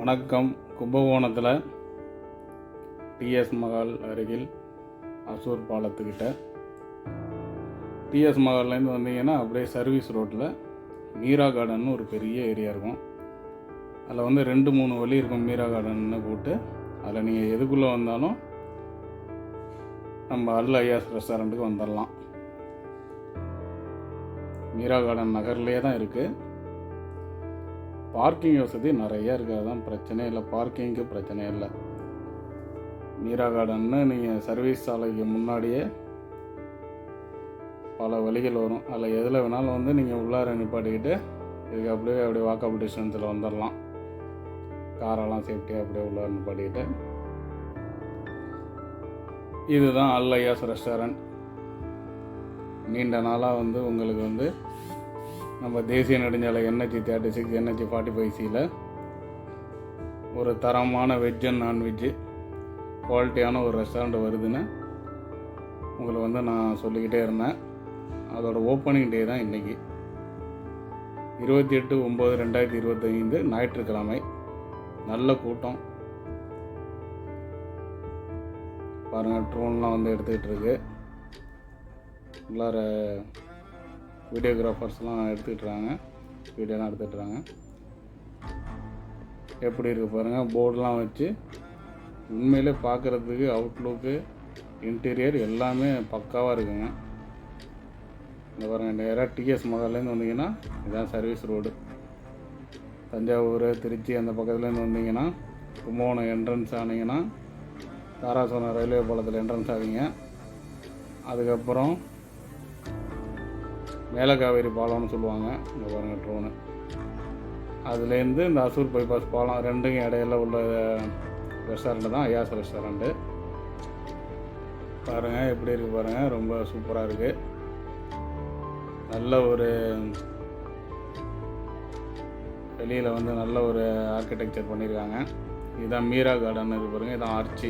வணக்கம். கும்பகோணத்தில் டிஎஸ் மஹால் அருகில் அசூர் பாலத்துக்கிட்ட டிஎஸ் மஹால்லேருந்து வந்தீங்கன்னா அப்படியே சர்வீஸ் ரோட்டில் மீரா கார்டன் ஒரு பெரிய ஏரியா இருக்கும். அதில் 2-3 வழி இருக்கும் மீரா கார்டன்னு போட்டு. அதில் நீங்கள் எதுக்குள்ளே வந்தாலும் நம்ம அல் ஐயாஸ் ரெஸ்டாரண்ட்டுக்கு வந்துடலாம். மீரா கார்டன் நகர்லேயே தான் இருக்குது. பார்க்கிங் வசதி நிறையா இருக்குது. அதுதான் பிரச்சனையே இல்லை, பார்க்கிங்க்கு பிரச்சனையே இல்லை. மீரா கார்டன்னு நீங்கள் சர்வீஸ் சாலைக்கு முன்னாடியே பல வழிகள் வரும். அதில் எதில் வேணாலும் நீங்கள் உள்ளார நிப்பாட்டிக்கிட்டு இதுக்கு அப்படியே வாக்கபிள் டிஸ்டன்ஸில் வந்துடலாம். காரெல்லாம் சேஃப்டியாக அப்படியே உள்ளார நிப்பாட்டிக்கிட்டு. இதுதான் அல் ஐயாஸ் ரெஸ்டாரண்ட். நீண்ட நாளாக உங்களுக்கு நம்ம தேசிய நெடுஞ்சாலை NH 36 NH 45Cயில் ஒரு தரமான வெஜ் அண்ட் நான்வெஜ்ஜு குவாலிட்டியான ஒரு ரெஸ்டாரண்ட் வருதுன்னு உங்களுக்கு நான் சொல்லிக்கிட்டே இருந்தேன். அதோட ஓப்பனிங் டே தான் இன்றைக்கி, 28/9/2025 ஞாயிற்றுக்கிழமை. நல்ல கூட்டம் பாருங்கள். ட்ரோன்லாம் எடுத்துக்கிட்டு இருக்கு. உள்ளார வீடியோகிராஃபர்ஸ்லாம் எடுத்துக்கிட்டுறாங்க, வீடியோலாம் எடுத்துகிட்றாங்க. எப்படி இருக்குது பாருங்கள், போர்டெலாம் வச்சு. உண்மையிலே பார்க்குறதுக்கு அவுட்லுக்கு இன்டீரியர் எல்லாமே பக்காவாக இருக்குங்க. இந்த பாருங்கள், நேராக டிஎஸ் மஹால்லேருந்து வந்தீங்கன்னா இதுதான் சர்வீஸ் ரோடு. தஞ்சாவூர், திருச்சி அந்த பக்கத்துலேருந்து வந்தீங்கன்னா கும்பகோணம் என்ட்ரன்ஸ் ஆனீங்கன்னா தாராசுரம் ரயில்வே பாலத்தில் என்ட்ரன்ஸ் ஆவீங்க. அதுக்கப்புறம் மேலக்காவேரி பாலம்னு சொல்லுவாங்க. இங்கே பாருங்கள் ட்ரோனு. அதுலேருந்து இந்த அசூர் பைபாஸ் பாலம் ரெண்டுக்கும் இடையில உள்ள ரெஸ்டாரண்ட்டு தான் ஐயாஸ் ரெஸ்டாரண்ட்டு. பாருங்கள் எப்படி இருக்குது பாருங்கள், ரொம்ப சூப்பராக இருக்குது. நல்ல ஒரு வெளியில் நல்ல ஒரு ஆர்கிடெக்சர் பண்ணியிருக்காங்க. இதுதான் மீரா கார்டன் இருக்குது பாருங்கள், இதுதான் ஆர்ச்சி.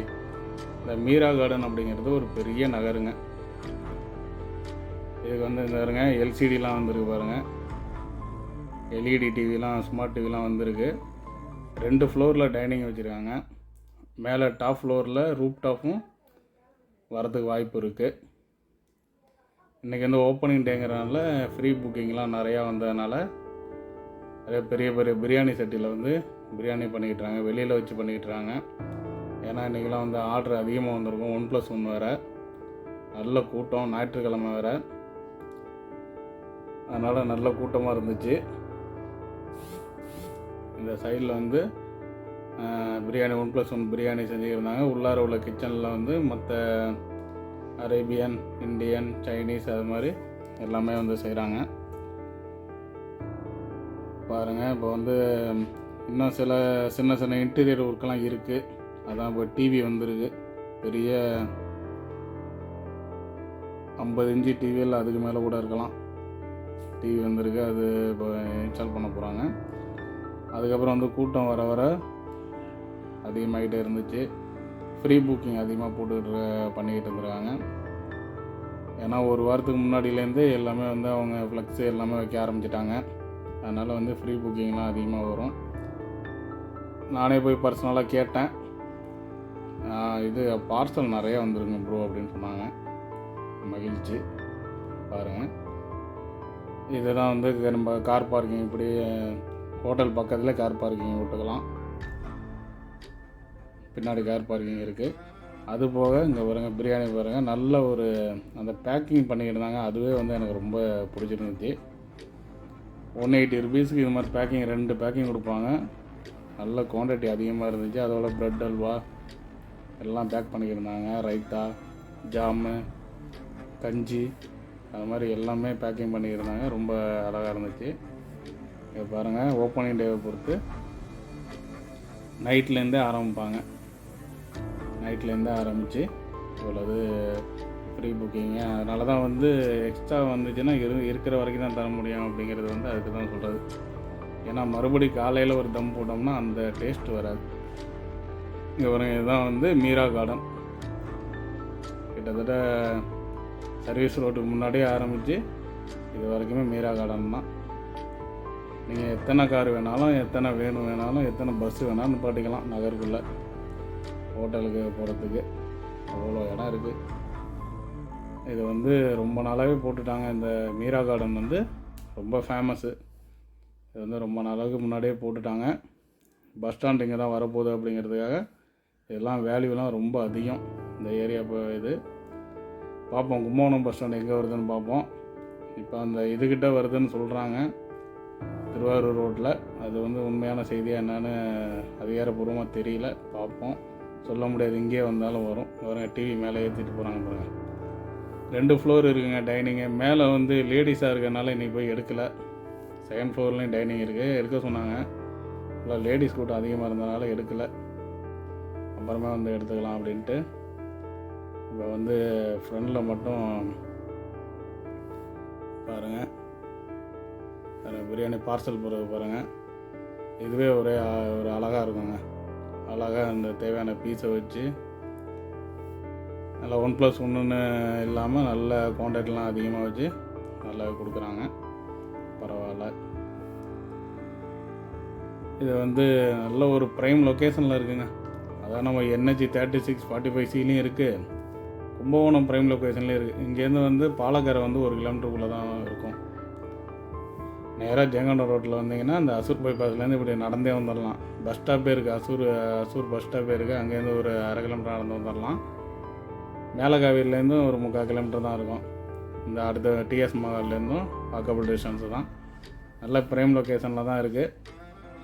இந்த மீரா கார்டன் அப்படிங்கிறது ஒரு பெரிய நகருங்க. இதுக்கு இந்த பாருங்க எல்சிடிலாம் வந்துருக்கு பாருங்கள், LED டிவிலாம், ஸ்மார்ட் டிவிலாம் வந்திருக்கு. 2 ஃப்ளோரில் டைனிங் வச்சுருக்காங்க. மேலே டாப் ஃப்ளோரில் ரூப் டாப்பும் வரதுக்கு வாய்ப்பு இருக்குது. இன்றைக்கி ஓப்பனிங் டேங்கிறனால ஃப்ரீ புக்கிங்லாம் நிறையா வந்ததுனால நிறைய பெரிய பெரிய பிரியாணி சட்டியில் பிரியாணி பண்ணிக்கிட்டுறாங்க, வெளியில் வச்சு பண்ணிக்கிட்டுறாங்க. ஏன்னா இன்றைக்கெலாம் ஆர்டர் அதிகமாக வந்திருக்கும். 1+1 வேறு. நல்ல கூட்டம், ஞாயிற்றுக்கிழமை வேறு, அதனால் நல்ல கூட்டமாக இருந்துச்சு. இந்த சைடில் பிரியாணி 1+1 பிரியாணி செஞ்சுருந்தாங்க. உள்ளார உள்ள கிச்சனில் மற்ற அரேபியன், இந்தியன், சைனீஸ் அது மாதிரி எல்லாமே செய்கிறாங்க. பாருங்கள், இப்போ இன்னும் சில சின்ன சின்ன இன்டீரியர் ஒர்க்கெலாம் இருக்குது. அதான் இப்போ டிவி வந்திருக்கு, பெரிய 50 இன்ச்சு டிவியில் அதுக்கு மேலே கூட இருக்கலாம். டிவி வந்திருக்கு, அது இப்போ இன்ஸ்டால் பண்ண போகிறாங்க. அதுக்கப்புறம் கூட்டம் வர வர அதிகமாகிட்டே இருந்துச்சு. ஃப்ரீ புக்கிங் அதிகமாக பண்ணிக்கிட்டு இருந்துருக்காங்க. ஏன்னா ஒரு வாரத்துக்கு முன்னாடியிலேருந்து எல்லாமே அவங்க ஃப்ளெக்ஸு எல்லாமே வைக்க ஆரம்பிச்சிட்டாங்க. அதனால் ஃப்ரீ புக்கிங்லாம் அதிகமாக வரும். நானே போய் பர்சனலாக கேட்டேன். இது பார்சல் நிறையா வந்துருங்க ப்ரோ அப்படின்னு சொன்னாங்க. மகிழ்ச்சி. பாருங்கள், இதுதான் நம்ம கார் பார்க்கிங். இப்படி ஹோட்டல் பக்கத்தில் கார் பார்க்கிங் விட்டுக்கலாம். பின்னாடி கார் பார்க்கிங் இருக்குது. அது போக இங்கே பாருங்கள், பிரியாணி பாருங்கள், நல்ல ஒரு அந்த பேக்கிங் பண்ணிக்கிட்டு இருந்தாங்க. அதுவே எனக்கு ரொம்ப பிடிச்சிருந்துச்சு. 180 ருபீஸுக்கு இது மாதிரி பேக்கிங் 2 பேக்கிங் கொடுப்பாங்க. நல்ல குவான்டிட்டி அதிகமாக இருந்துச்சு. அதோட ப்ரெட் அல்வா எல்லாம் பேக் பண்ணிக்கிருந்தாங்க. ரைத்தா, ஜாமு, கஞ்சி, அது மாதிரி எல்லாமே பேக்கிங் பண்ணிக்கிருந்தாங்க. ரொம்ப அழகாக இருந்துச்சு. இங்கே பாருங்கள், ஓப்பனிங் டேவை பொறுத்து நைட்லேருந்தே ஆரம்பிப்பாங்க. நைட்லேருந்தே ஆரம்பித்து இவ்வளவு ஃப்ரீ புக்கிங்க. அதனால தான் எக்ஸ்ட்ரா வந்துச்சுன்னா இருக்கிற வரைக்கும் தான் தர முடியும் அப்படிங்கிறது அதுக்கு தான் சொல்கிறது. ஏன்னா மறுபடி காலையில் ஒரு தம் போட்டோம்னா அந்த டேஸ்ட் வராது. இங்கே பாருங்கள், இதுதான் மீரா கார்டன். கிட்டத்தட்ட சர்வீஸ் ரோட்டுக்கு முன்னாடியே ஆரம்பித்து இது வரைக்குமே மீரா கார்டன் தான். நீங்கள் எத்தனை கார் வேணாலும், எத்தனை வேணாலும், எத்தனை பஸ்ஸு வேணாலும் நிப்பாட்டிக்கலாம். நகருக்குள்ளே ஹோட்டலுக்கு போகிறதுக்கு அவ்வளோ இடம் இருக்குது. இது வந்து ரொம்ப நாளாகவே போட்டுட்டாங்க. இந்த மீரா கார்டன் வந்து ரொம்ப ஃபேமஸ்ஸு. இது வந்து ரொம்ப நாளுக்கு முன்னாடியே போட்டுட்டாங்க. பஸ் ஸ்டாண்ட் இங்கே தான் வரப்போகுது அப்படிங்கிறதுக்காக இதெல்லாம் வேல்யூலாம் ரொம்ப அதிகம் இந்த ஏரியா. இப்போ இது பார்ப்போம், கும்பகோணம் பஸ் ஸ்டாண்ட் எங்கே வருதுன்னு பார்ப்போம். இப்போ அந்த இதுக்கிட்ட வருதுன்னு சொல்கிறாங்க, திருவாரூர் ரோட்டில். அது வந்து உண்மையான செய்தியாக என்னன்னு அதிகாரப்பூர்வமாக தெரியல, பார்ப்போம். சொல்ல முடியாது, இங்கேயே வந்தாலும் வரும். டிவி மேலே ஏற்றிட்டு போகிறாங்க பாருங்கள். 2 ஃப்ளோர் இருக்குங்க டைனிங்கு. மேலே வந்து லேடிஸாக இருக்கிறனால இன்றைக்கி போய் எடுக்கலை. 2nd ஃப்ளோர்லேயும் டைனிங் இருக்குது, எடுக்க சொன்னாங்க. இல்லை, லேடிஸ் கூட்டம் அதிகமாக இருந்தனால எடுக்கலை. அப்புறமா வந்து எடுத்துக்கலாம் அப்படின்ட்டு. இப்போ வந்து ஃப்ரண்டில் மட்டும் பாருங்கள், பிரியாணி பார்சல் போகிறது பாருங்கள். இதுவே ஒரு அழகாக இருக்குங்க. அழகாக அந்த தேவையான பீஸை வச்சு நல்லா 1+1 இல்லாமல் நல்ல குவான்டிட்டிலாம் அதிகமாக வச்சு நல்லா கொடுக்குறாங்க. பரவாயில்ல. இது வந்து நல்ல ஒரு ப்ரைம் லொக்கேஷனில் இருக்குங்க. அதான் நம்ம NH 3645Cலையும் இருக்குது, கும்பகோணம் ப்ரைம் லொக்கேஷன்லேயும் இருக்குது. இங்கேருந்து வந்து பாலக்கரை வந்து 1 கிலோமீட்டருக்குள்ளே தான் இருக்கும். நேராக ஜெயங்கொண்டம் ரோட்டில் வந்தீங்கன்னா அந்த அசூர் பைபாஸ்லேருந்து இப்படி நடந்தே வந்துடலாம். பஸ் ஸ்டாப்பே இருக்குது, அசூர் பஸ் ஸ்டாப்பே இருக்குது. அங்கேருந்து ஒரு 1/2 கிலோமீட்டர் நடந்து வந்துடலாம். மேலகாவிலேருந்து ஒரு 3/4 கிலோமீட்டர் தான் இருக்கும். இந்த அடுத்த TS மகால்லேருந்தும் வாக்கபிள் டிஸ்டன்ஸு தான். நல்ல ப்ரைம் லொக்கேஷனில் தான் இருக்குது.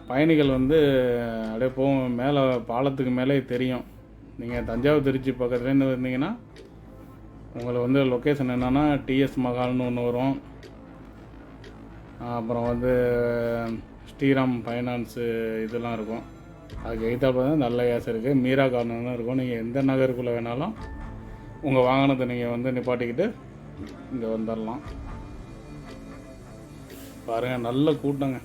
பயணிகள் வந்து அப்படியே போகும், மேலே பாலத்துக்கு மேலே தெரியும். நீங்கள் தஞ்சாவூர் திருச்சி பக்கத்துலேருந்து வந்தீங்கன்னா உங்களுக்கு வந்து லொக்கேஷன் என்னென்னா TS மகால்னு ஒன்று வரும். அப்புறம் வந்து ஸ்ரீராம் ஃபைனான்ஸு இதெல்லாம் இருக்கும். அதுக்கு எதிர்த்தாப்புல தான் நல்ல ஏஸ் இருக்குது. மீரா கார்டனும் இருக்கும். நீங்கள் எந்த நகருக்குள்ளே வேணாலும் உங்கள் வாகனத்தை நீங்கள் வந்து நிப்பாட்டிக்கிட்டு இங்கே வந்துடலாம். பாருங்கள், நல்ல கூட்டங்க.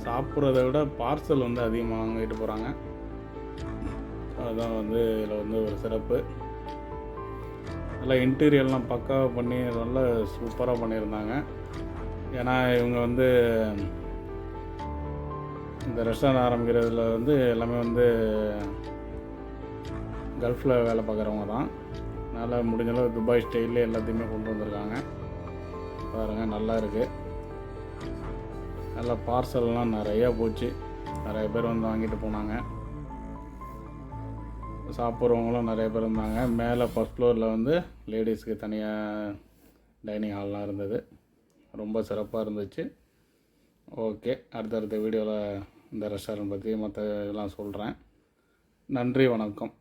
சாப்பிட்றத விட பார்சல் வந்து அதிகமாக வாங்கிட்டு போகிறாங்க. அதுதான் வந்து இதில் வந்து ஒரு சிறப்பு. நல்லா இன்டீரியர்லாம் பக்காவாக பண்ணி நல்லா சூப்பராக பண்ணியிருந்தாங்க. ஏன்னா இவங்க வந்து இந்த ரெஸ்டாரண்ட் ஆரம்பிக்கிறதுல வந்து எல்லாமே வந்து கல்ஃபில் வேலை பார்க்குறவங்க தான். அதனால் முடிஞ்சளவு துபாய் ஸ்டைலில் எல்லாத்தையுமே கொண்டு வந்திருக்காங்க. பாருங்கள், நல்லா இருக்குது. நல்லா பார்சல்லாம் நிறையா போச்சு. நிறைய பேர் வந்து வாங்கிட்டு போனாங்க. சாப்பிட்றவங்களும் நிறைய பேர் இருந்தாங்க. மேலே ஃபஸ்ட் ஃப்ளோரில் வந்து லேடிஸ்க்கு தனியாக டைனிங் ஹால்லாம் இருந்தது. ரொம்ப சிறப்பாக இருந்துச்சு. ஓகே, அடுத்தடுத்த வீடியோவில் இந்த ரெஸ்டாரண்ட் பற்றி மற்ற இதெல்லாம் சொல்கிறேன். நன்றி, வணக்கம்.